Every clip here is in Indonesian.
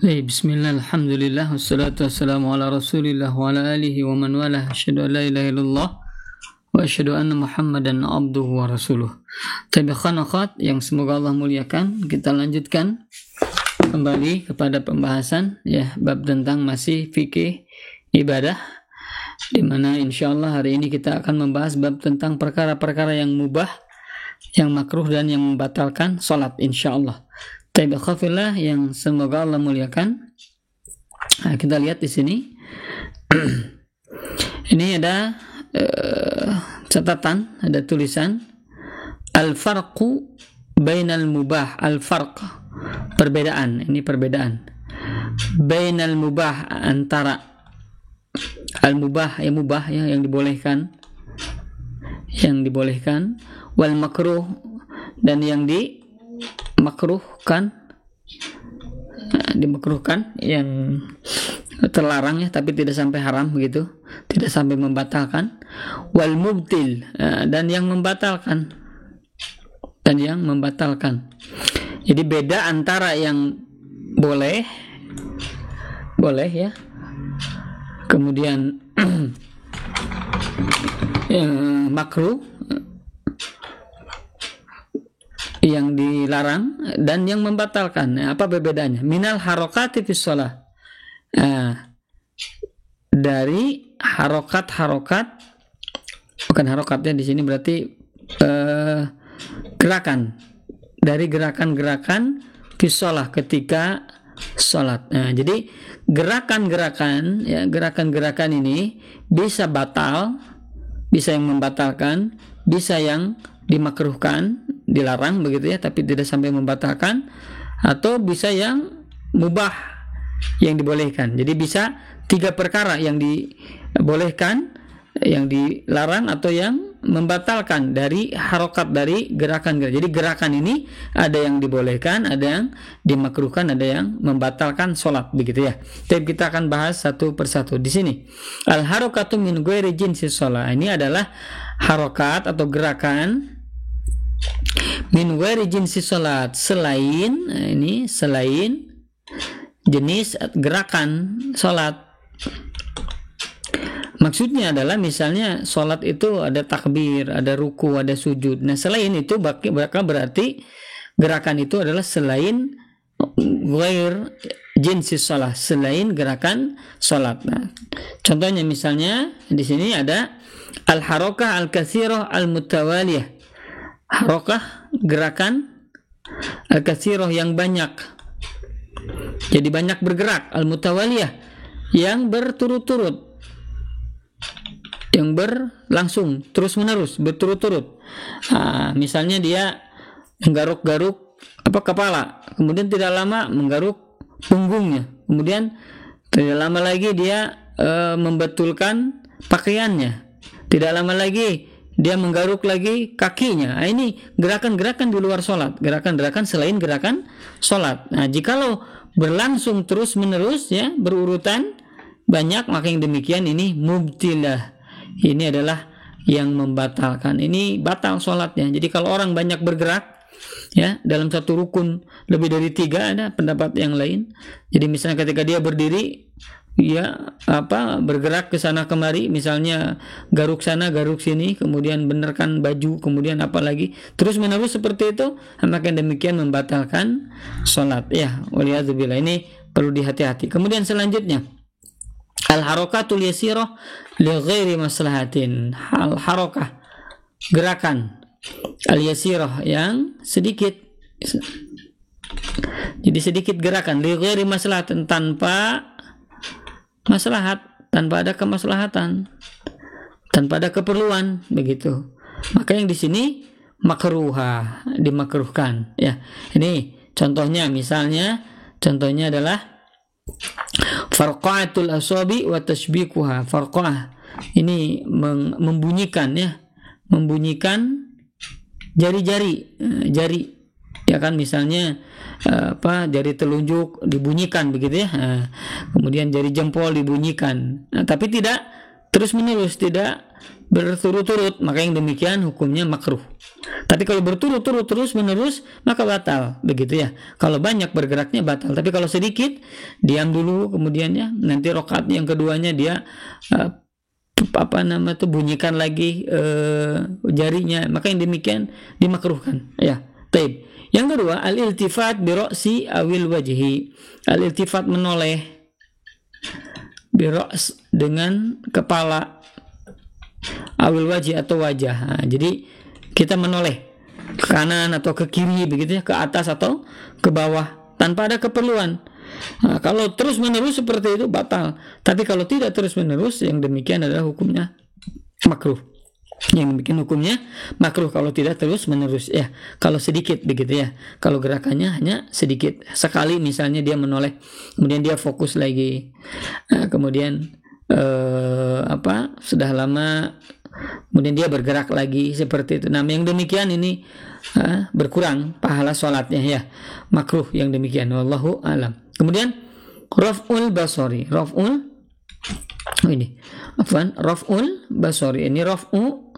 Bismillah, alhamdulillah, wassalatu wassalamu ala rasulillah wa ala alihi wa man walah. Asyhadu an la ilaha illallah wa asyhadu anna muhammadan abduhu wa rasuluh. Tabiqan akhat yang semoga Allah muliakan, kita lanjutkan kembali kepada pembahasan bab tentang masih fikih ibadah, di mana insyaallah hari ini kita akan membahas bab tentang perkara-perkara yang mubah, yang makruh dan yang membatalkan salat insyaallah. Taibakafillah yang semoga Allah muliakan. Nah, kita lihat di sini. Ini ada catatan, ada tulisan al-farqu bainal mubah. Al-farq, perbedaan. Ini perbedaan bainal mubah, antara al-mubah, yang dibolehkan, wal makruh, dan yang dimakruhkan, yang terlarang tapi tidak sampai haram begitu, tidak sampai membatalkan, wal mubtil, dan yang membatalkan. Jadi beda antara yang boleh ya, kemudian yang makruh, yang dilarang, dan yang membatalkan. Apa perbedaannya? Minal harokati fis shalah, dari harokat, bukan harokatnya di sini berarti gerakan, dari gerakan fis shalah, ketika sholat. Jadi gerakan-gerakan ini bisa batal, bisa yang membatalkan, bisa yang dimakruhkan, dilarang begitu ya, tapi tidak sampai membatalkan, atau bisa yang mubah, yang dibolehkan. Jadi bisa 3 perkara, yang dibolehkan, yang dilarang, atau yang membatalkan dari harokat, dari gerakan. Jadi gerakan ini ada yang dibolehkan, ada yang dimakruhkan, ada yang membatalkan sholat begitu ya. Tapi kita akan bahas satu persatu di sini. Al harokatu min ghairi jinsi sholat. Ini adalah harokat atau gerakan min ghairi jinsi salat, selain jenis gerakan salat. Maksudnya adalah misalnya salat itu ada takbir, ada ruku, ada sujud. Nah, selain itu berarti gerakan itu adalah selain ghair jinsi salat, selain gerakan salat. Nah, contohnya misalnya di sini ada al harokah al katsirah al mutawaliyah. Harokah, gerakan, al-katsirah, yang banyak, jadi banyak bergerak, al-mutawaliyah, yang berturut-turut, yang berlangsung, terus-menerus, berturut-turut. Misalnya dia menggaruk-garuk kepala, kemudian tidak lama menggaruk punggungnya, kemudian tidak lama lagi dia membetulkan pakaiannya, tidak lama lagi dia menggaruk lagi kakinya. Ini gerakan-gerakan di luar sholat, gerakan-gerakan selain gerakan sholat. Nah, jikalau berlangsung terus-menerus ya, berurutan banyak, maka yang demikian ini mubtilah. Ini adalah yang membatalkan. Ini batal sholatnya. Jadi kalau orang banyak bergerak ya, dalam satu rukun lebih dari 3, ada pendapat yang lain. Jadi misalnya ketika dia berdiri, ya bergerak ke sana kemari, misalnya garuk sana garuk sini, kemudian benarkan baju, kemudian apa lagi, terus menerus seperti itu, maka demikian membatalkan sholat ya, waliyadzubillah. Ini perlu dihati-hati. Kemudian selanjutnya al harokatul yasirah li ghairi maslahatin. Al harokah, gerakan, al yasirah, yang sedikit, jadi sedikit gerakan, li ghairi maslahatin, tanpa maslahat, tanpa ada kemaslahatan, tanpa ada keperluan begitu. Maka yang di sini makruha, dimakruhkan ya. Ini contohnya, misalnya contohnya adalah farqatul asabi wa tashbikuha. Farqah ini membunyikan ya, membunyikan jari ya kan, misalnya jari telunjuk dibunyikan begitu ya, kemudian jari jempol dibunyikan, tapi tidak terus menerus, tidak berturut-turut, maka yang demikian hukumnya makruh. Tapi kalau berturut-turut terus menerus maka batal, begitu ya. Kalau banyak bergeraknya batal. Tapi kalau sedikit diam dulu, kemudian ya nanti rakaat yang keduanya dia bunyikan lagi jarinya, maka yang demikian dimakruhkan ya. Taib. Yang kedua, al-iltifat bi ra'si awil wajhi. Al-iltifat menoleh bi ra's dengan kepala, awil wajhi atau wajah. Nah, jadi kita menoleh ke kanan atau ke kiri, begitu ya, ke atas atau ke bawah tanpa ada keperluan. Nah, kalau terus menerus seperti itu batal. Tapi kalau tidak terus menerus, yang demikian adalah hukumnya makruh. Yang demikian hukumnya makruh kalau tidak terus menerus ya. Kalau sedikit, begitu ya. Kalau gerakannya hanya sedikit, sekali misalnya dia menoleh, kemudian dia fokus lagi, kemudian sudah lama, kemudian dia bergerak lagi seperti itu. Nah, yang demikian ini berkurang pahala sholatnya ya. Makruh yang demikian. Wallahu alam. Kemudian raf'ul basari. Raf'ul basari. Ini raf'u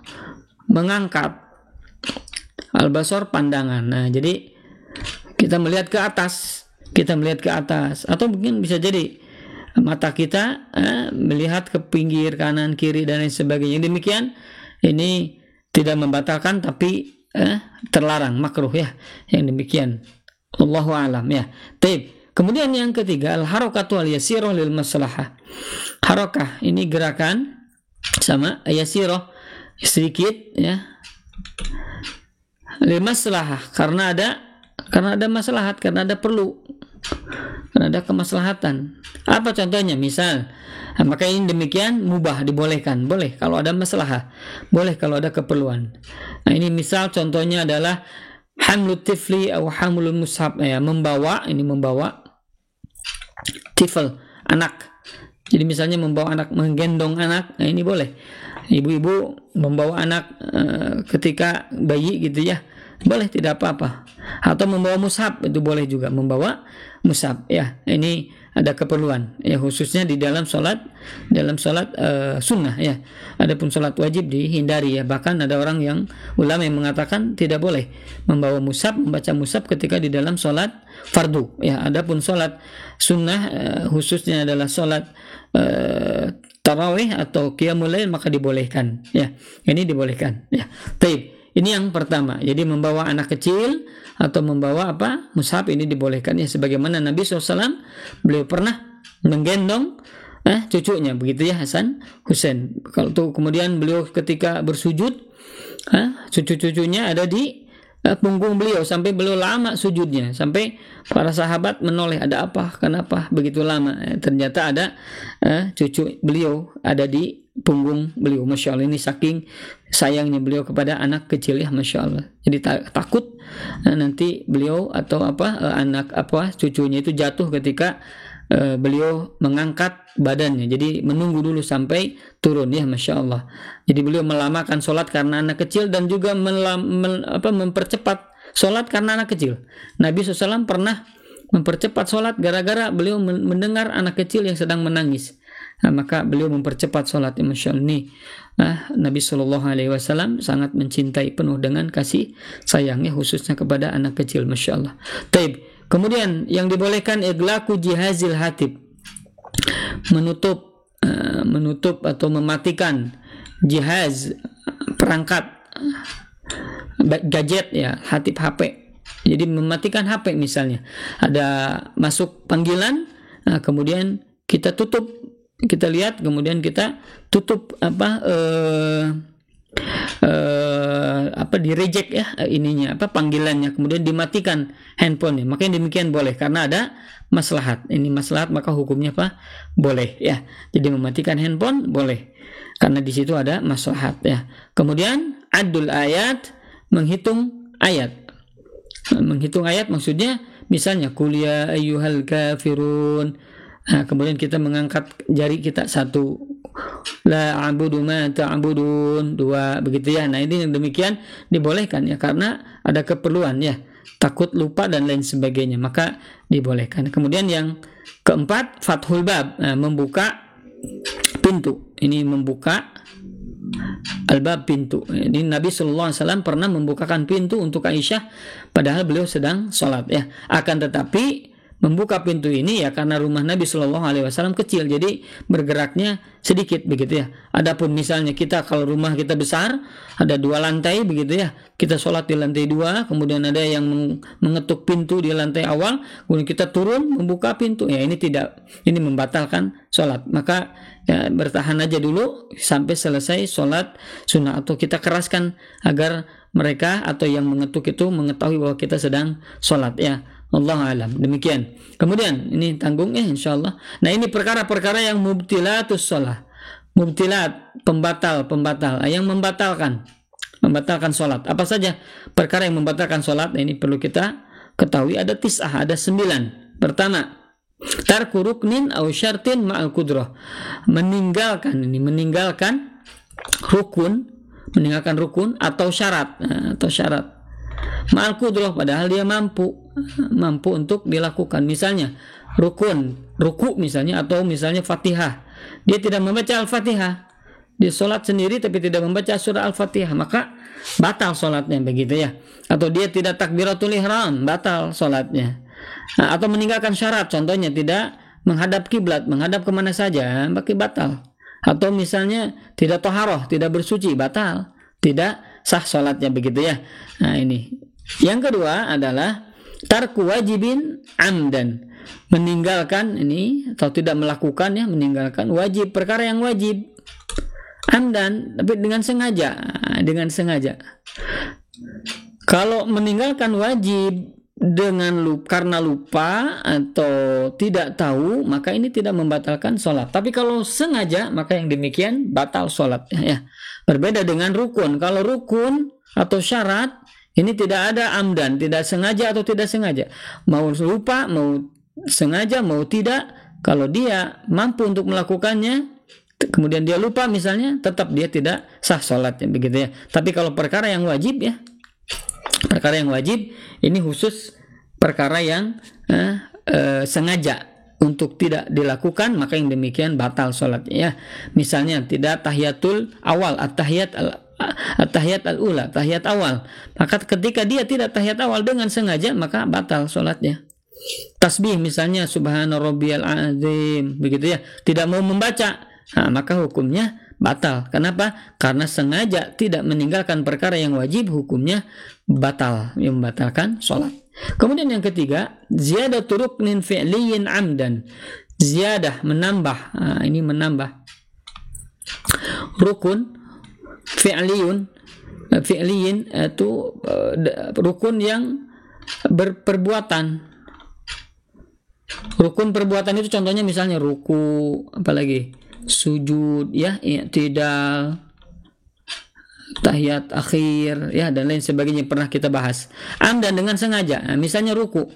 mengangkat, al-basar pandangan. Nah, jadi kita melihat ke atas, atau mungkin bisa jadi mata kita melihat ke pinggir, kanan, kiri dan lain sebagainya. Demikian ini tidak membatalkan tapi terlarang, makruh ya. Yang demikian. Allahu a'lam ya. Taib. Kemudian yang ketiga, al-harakatu al-yasirah lil maslahah. Harakah ini gerakan sama yasirah, sedikit ya. Lil maslahah karena ada maslahat, karena ada perlu, karena ada kemaslahatan. Apa contohnya? Misal, maka ini demikian mubah, dibolehkan, boleh kalau ada maslahah, boleh kalau ada keperluan. Nah, ini misal contohnya adalah hamlut tifli atau hamlul mushaf ya, membawa tifl, anak. Jadi misalnya membawa anak, menggendong anak, nah ini boleh. Ibu-ibu membawa anak ketika bayi gitu ya, boleh, tidak apa-apa. Atau membawa mushaf, itu boleh juga, membawa mushaf ya. Ini ada keperluan ya, khususnya di dalam sholat sunnah ya. Adapun sholat wajib dihindari ya. Bahkan ada orang yang ulama yang mengatakan tidak boleh membawa mushaf, membaca mushaf ketika di dalam sholat fardu ya. Adapun sholat sunnah khususnya adalah sholat tarawih atau qiyamul lail, maka dibolehkan ya. Ini dibolehkan ya. Taib. Ini yang pertama. Jadi membawa anak kecil atau membawa mushaf ini dibolehkan ya, sebagaimana Nabi SAW beliau pernah menggendong cucunya, begitu ya, Hasan Husain. Kalau tuh kemudian beliau ketika bersujud, cucu-cucunya ada di punggung beliau sampai beliau lama sujudnya, sampai para sahabat menoleh, ada apa, kenapa begitu lama? Ternyata ada cucu beliau ada di punggung beliau. Masya Allah, ini saking sayangnya beliau kepada anak kecil ya, Masya Allah. Jadi takut nanti beliau atau cucunya itu jatuh ketika beliau mengangkat badannya. Jadi menunggu dulu sampai turun ya, Masya Allah. Jadi beliau melamakan sholat karena anak kecil, dan juga mempercepat sholat karena anak kecil. Nabi SAW pernah mempercepat sholat gara-gara beliau mendengar anak kecil yang sedang menangis. Nah, maka beliau mempercepat sholat. Masya Allah, ini Nabi SAW sangat mencintai, penuh dengan kasih sayangnya khususnya kepada anak kecil. Masya Allah. Taib. Kemudian yang dibolehkan iglaku jihazil hatib, menutup atau mematikan jihaz, perangkat gadget ya, hatib HP. Jadi mematikan HP, misalnya ada masuk panggilan, kemudian kita tutup, kita lihat, kemudian kita tutup di reject ya ininya, panggilannya, kemudian dimatikan handphonenya, maka yang demikian boleh karena ada maslahat. Ini maslahat, maka hukumnya boleh ya. Jadi mematikan handphone boleh karena di situ ada maslahat ya. Kemudian adul ayat, menghitung ayat. Menghitung ayat maksudnya misalnya kuliah ayyuhal kafirun. Nah, kemudian kita mengangkat jari kita satu, la a'budu ma ta'budun dua, begitu ya. Nah, ini yang demikian dibolehkan ya karena ada keperluan ya, takut lupa dan lain sebagainya, maka dibolehkan. Kemudian yang keempat, fathul bab, membuka pintu. Ini membuka Al-bab, pintu. Ini Nabi SAW pernah membukakan pintu untuk Aisyah padahal beliau sedang sholat ya. Akan tetapi membuka pintu ini ya karena rumah Nabi SAW kecil, jadi bergeraknya sedikit begitu ya. Adapun misalnya kita kalau rumah kita besar, ada 2 lantai begitu ya, kita sholat di lantai 2, kemudian ada yang mengetuk pintu di lantai awal, kemudian kita turun membuka pintu, ya ini tidak, ini membatalkan sholat. Maka ya bertahan aja dulu sampai selesai sholat sunnah, atau kita keraskan agar mereka atau yang mengetuk itu mengetahui bahwa kita sedang sholat ya. Wallahu alam. Demikian. Kemudian ini tanggung ya insyaallah. Nah, ini perkara-perkara yang mubtilatus shalah. Mubtilat, pembatal yang membatalkan salat. Apa saja perkara yang membatalkan salat? Nah, ini perlu kita ketahui, ada 9, ada 9. Pertama, tarku ruknin aw syartin ma'al qudrah. Meninggalkan rukun atau syarat, ma'al qudrah, padahal dia mampu untuk dilakukan. Misalnya ruku misalnya, atau misalnya Fatihah, dia tidak membaca Al-Fatihah, dia sholat sendiri tapi tidak membaca surah Al-Fatihah, maka batal sholatnya begitu ya. Atau dia tidak takbiratul ihram, batal sholatnya. Nah, atau meninggalkan syarat, contohnya tidak menghadap kiblat, menghadap kemana saja, maka batal. Atau misalnya tidak toharoh, tidak bersuci, batal, tidak sah sholatnya begitu ya. Nah, ini yang kedua adalah tarku wajibin amdan, meninggalkan ini atau tidak melakukan ya, meninggalkan wajib, perkara yang wajib amdan, tapi dengan sengaja. Kalau meninggalkan wajib karena lupa atau tidak tahu, maka ini tidak membatalkan sholat. Tapi kalau sengaja, maka yang demikian batal sholat ya. Berbeda dengan rukun. Kalau rukun atau syarat ini tidak ada amdan, tidak sengaja atau tidak sengaja. Mau lupa, mau sengaja, mau tidak, kalau dia mampu untuk melakukannya, kemudian dia lupa misalnya, tetap dia tidak sah sholatnya begitu ya. Tapi kalau perkara yang wajib ya, perkara yang wajib ini khusus perkara yang sengaja untuk tidak dilakukan, maka yang demikian batal sholatnya ya. Misalnya tidak tahiyatul awal, at-tahiyat al-ula, tahiyat awal. Maka ketika dia tidak tahiyat awal dengan sengaja, maka batal sholatnya. Tasbih misalnya subhana rabbiyal azim begitu ya, tidak mau membaca, nah, maka hukumnya batal. Kenapa? Karena sengaja tidak meninggalkan perkara yang wajib, hukumnya batal, yang membatalkan sholat. Kemudian yang ketiga, ziyadatu ruknin fi'liyin amdan. Ziyadah, menambah. Nah, ini menambah rukun fi'liyin itu rukun yang berperbuatan. Rukun perbuatan itu contohnya misalnya ruku, apalagi sujud ya, i'tidal, tahiyat akhir ya, dan lain sebagainya pernah kita bahas. Amdan, dengan sengaja. Nah, misalnya ruku,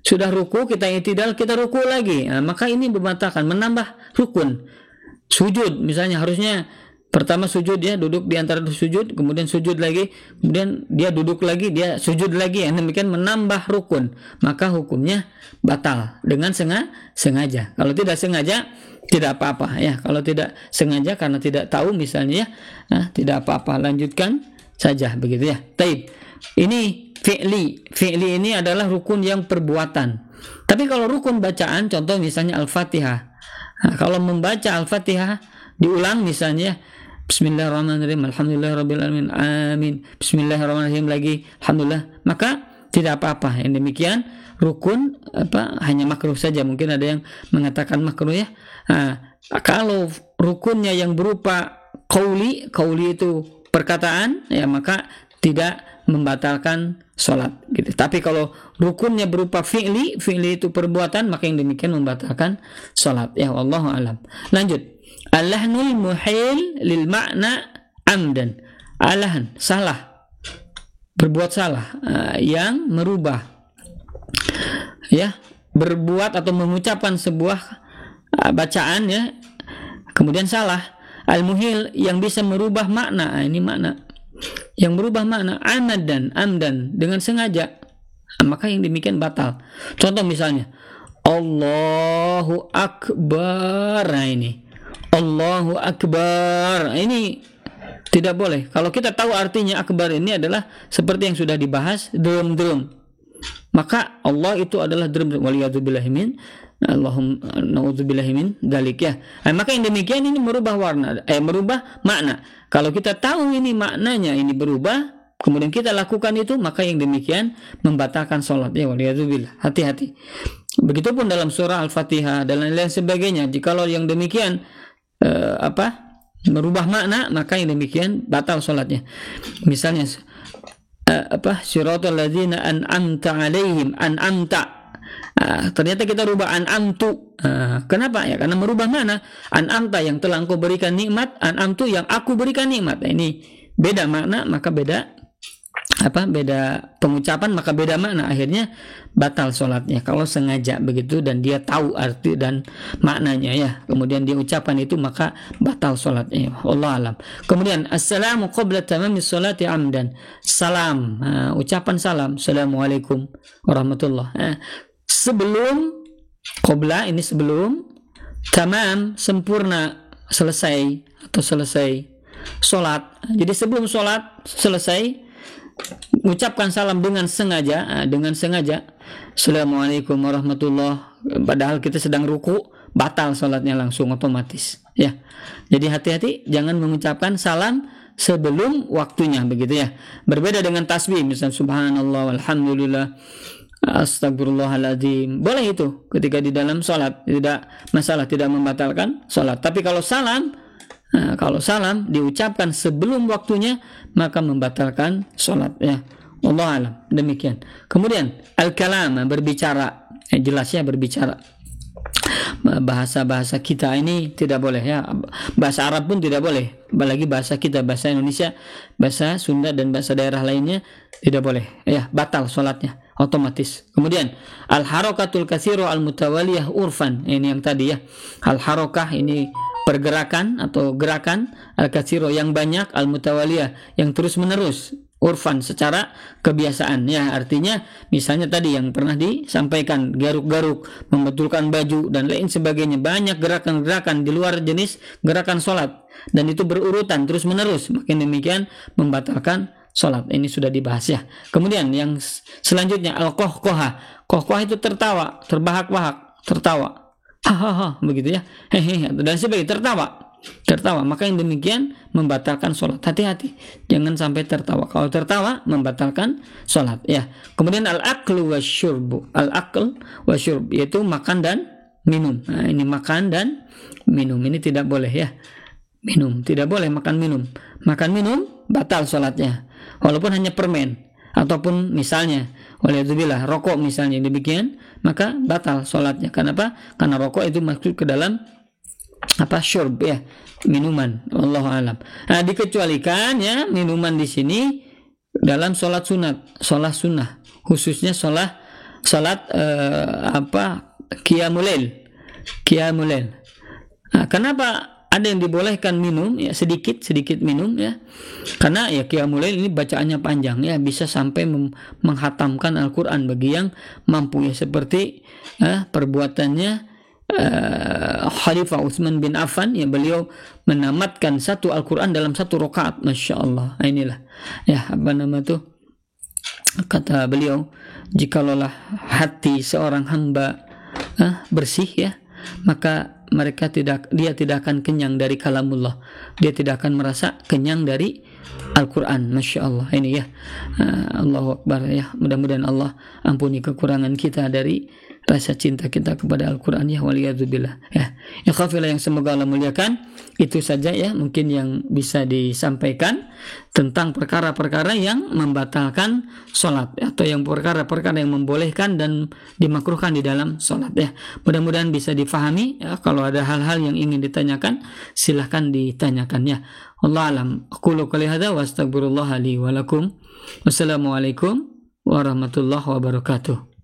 sudah ruku, kita i'tidal, kita ruku lagi, nah, maka ini membatalkan, menambah rukun. Sujud misalnya, harusnya pertama sujud, dia duduk di antara sujud, kemudian sujud lagi, kemudian dia duduk lagi, dia sujud lagi, yang demikian menambah rukun, maka hukumnya batal dengan sengaja. Kalau tidak sengaja tidak apa-apa ya. Kalau tidak sengaja karena tidak tahu misalnya ya, nah, tidak apa-apa, lanjutkan saja begitu ya. Taib. Ini fi'li ini adalah rukun yang perbuatan. Tapi kalau rukun bacaan, contoh misalnya Al-Fatihah. Nah, kalau membaca Al-Fatihah diulang misalnya Bismillahirrahmanirrahim, Alhamdulillahirabbil alamin, amin. Bismillahirrahmanirrahim lagi, alhamdulillah, maka tidak apa-apa. Yang demikian rukun hanya makruh saja. Mungkin ada yang mengatakan makruh ya. Nah, kalau rukunnya yang berupa qauli itu perkataan ya, maka tidak membatalkan sholat gitu. Tapi kalau rukunnya berupa fi'li itu perbuatan, maka yang demikian membatalkan sholat ya. Wallahu alam. Lanjut. Al-lahnul muhil lil makna amdan. Al-lahn, salah, berbuat salah, yang merubah ya, berbuat atau mengucapkan sebuah bacaan ya, kemudian salah. Al-muhil, yang bisa merubah makna. Ini makna yang berubah makna, amdan, dengan sengaja, maka yang demikian batal. Contoh misalnya Allahu Akbar. Nah, ini Allahu Akbar, ini Tidak boleh. Kalau kita tahu artinya akbar ini adalah seperti yang sudah dibahas, drum-drum. Maka Allah itu adalah drum-drum. Waliyadzubillahi min. Allahumma na'udzubillahi min dalik ya. Maka yang demikian ini merubah warna, merubah makna. Kalau kita tahu ini maknanya ini berubah, kemudian kita lakukan itu, maka yang demikian membatalkan sholat ya. Waliyadzubillah. Hati-hati. Begitupun dalam surah Al-Fatihah dan lain-lain sebagainya. Jikalau yang demikian merubah makna, maka yang demikian batal sholatnya. Misalnya siratal ladzina an'amta alaihim, an'amta. Ternyata kita rubah an'amtu. Kenapa? Ya karena merubah makna. An'amta yang telah engkau berikan nikmat, an'amtu yang aku berikan nikmat. Nah, ini beda makna, maka beda pengucapan, maka beda makna, akhirnya batal sholatnya kalau sengaja begitu dan dia tahu arti dan maknanya ya, kemudian dia ucapan itu, maka batal sholatnya. Allah alam. Kemudian assalamu qabla tamami sholati amdan, salam, ucapan salam, assalamualaikum warahmatullah, sebelum qabla ini sebelum, tamam sempurna, selesai atau selesai sholat. Jadi sebelum sholat selesai ucapkan salam dengan sengaja, assalamualaikum warahmatullah, padahal kita sedang ruku, batal salatnya langsung otomatis ya. Jadi hati-hati, jangan mengucapkan salam sebelum waktunya begitu ya. Berbeda dengan tasbih, misal subhanallah walhamdulillah astagfirullahaladzim, boleh itu ketika di dalam salat, tidak masalah, tidak membatalkan salat. Tapi kalau salam diucapkan sebelum waktunya, maka membatalkan sholat ya. Allah alam, demikian. Kemudian al-kalam, berbicara, jelasnya berbicara. Bahasa-bahasa kita ini tidak boleh ya. Bahasa Arab pun tidak boleh, apalagi bahasa kita, bahasa Indonesia, bahasa Sunda dan bahasa daerah lainnya tidak boleh ya, batal sholatnya otomatis. Kemudian al-harakatul katsiru al-mutawaliyah urfan, ini yang tadi ya. Al-harakah ini pergerakan atau gerakan, al-katsiro yang banyak, al-mutawaliyah yang terus menerus, urfan secara kebiasaan ya. Artinya misalnya tadi yang pernah disampaikan, garuk-garuk, membetulkan baju dan lain sebagainya, banyak gerakan-gerakan di luar jenis gerakan sholat dan itu berurutan terus menerus, makin demikian membatalkan sholat. Ini sudah dibahas ya. Kemudian yang selanjutnya al-qohqoha, qohqoha itu tertawa, terbahak-bahak, tertawa, hahaha begitu ya, hehehe dan sebagainya, tertawa, maka yang demikian membatalkan sholat. Hati-hati, jangan sampai tertawa. Kalau tertawa membatalkan sholat ya. Kemudian al-aklu wasyurbu, al-akl wasyurb yaitu makan dan minum. Nah, ini makan dan minum ini tidak boleh ya. Minum tidak boleh, makan minum batal sholatnya, walaupun hanya permen ataupun misalnya waliyadzubillah rokok misalnya demikian, maka batal sholatnya. Kenapa? Karena rokok itu masuk ke dalam syurb ya, minuman. Wallahu alam. Nah, dikecualikan ya minuman di sini dalam sholat sunnah, khususnya sholat qiyamul lail. Nah, kenapa ada yang dibolehkan minum ya, sedikit minum ya, karena ya qiyamul lail ini bacaannya panjang ya, bisa sampai menghatamkan Al-Quran bagi yang mampu ya, seperti perbuatannya Khalifah Utsman bin Affan ya, beliau menamatkan satu Al-Quran dalam satu rakaat, Masya Allah. Inilah ya kata beliau, jikalau hati seorang hamba bersih ya, maka dia tidak akan kenyang dari kalamullah, dia tidak akan merasa kenyang dari Al-Quran. Masya Allah. Ini ya, Allahu Akbar ya. Mudah-mudahan Allah ampuni kekurangan kita dari rasa cinta kita kepada Al-Quran ya, waliyadzubillah ya. Ya khafilah yang semoga Allah muliakan, itu saja ya mungkin yang bisa disampaikan tentang perkara-perkara yang membatalkan sholat atau yang perkara-perkara yang membolehkan dan dimakruhkan di dalam sholat ya. Mudah-mudahan bisa difahami ya. Kalau ada hal-hal yang ingin ditanyakan, silahkan ditanyakan ya. Allah alam. Aqulu qouli hadza wa astaghfirullah li wa lakum. Wassalamualaikum warahmatullahi wabarakatuh.